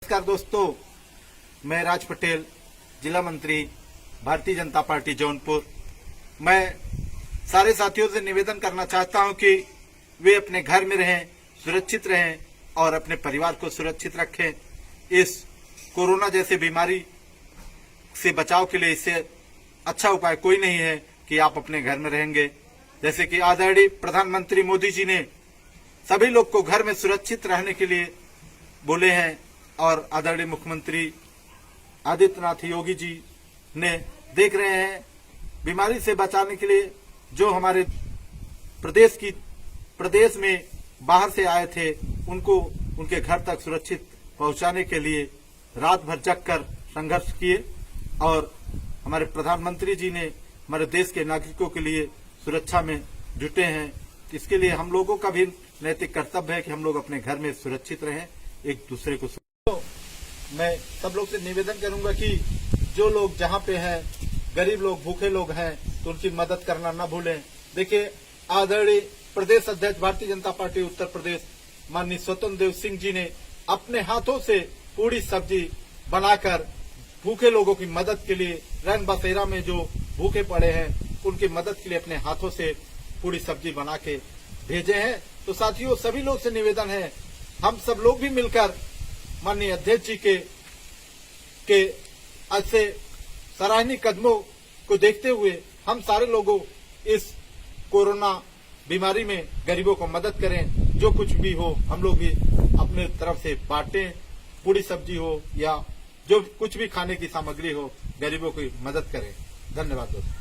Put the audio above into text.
नमस्कार दोस्तों, मैं राज पटेल, जिला मंत्री, भारतीय जनता पार्टी जौनपुर। मैं सारे साथियों से निवेदन करना चाहता हूं कि वे अपने घर में रहें, सुरक्षित रहें और अपने परिवार को सुरक्षित रखें। इस कोरोना जैसे बीमारी से बचाव के लिए इससे अच्छा उपाय कोई नहीं है कि आप अपने घर में रहेंगे। जैसे कि आदरणीय प्रधानमंत्री मोदी जी ने सभी लोग को घर में सुरक्षित रहने के लिए बोले हैं और आदरणीय मुख्यमंत्री आदित्यनाथ योगी जी ने देख रहे हैं बीमारी से बचाने के लिए जो हमारे प्रदेश में बाहर से आए थे उनको उनके घर तक सुरक्षित पहुंचाने के लिए रात भर जगकर संघर्ष किए और हमारे प्रधानमंत्री जी ने हमारे देश के नागरिकों के लिए सुरक्षा में जुटे हैं। इसके लिए हम लोगों का भी नैतिक कर्तव्य है कि हम लोग अपने घर में सुरक्षित रहें, एक दूसरे को। तो मैं सब लोग से निवेदन करूंगा कि जो लोग जहां पे हैं, गरीब लोग, भूखे लोग हैं, तो उनकी मदद करना न भूलें। देखिए, आदरणीय प्रदेश अध्यक्ष भारतीय जनता पार्टी उत्तर प्रदेश माननीय स्वतंत्र देव सिंह जी ने अपने हाथों से पूरी सब्जी बनाकर भूखे लोगों की मदद के लिए, रंग बसेरा में जो भूखे पड़े हैं उनकी मदद के लिए अपने हाथों से पूरी सब्जी बना के भेजे हैं। तो साथियों, सभी लोग से निवेदन है, हम सब लोग भी मिलकर माननीय अध्यक्ष जी के ऐसे सराहनीय कदमों को देखते हुए हम सारे लोगों इस कोरोना बीमारी में गरीबों को मदद करें। जो कुछ भी हो हम लोग भी अपने तरफ से बांटें, पूरी सब्जी हो या जो कुछ भी खाने की सामग्री हो, गरीबों की मदद करें। धन्यवाद दोस्तों।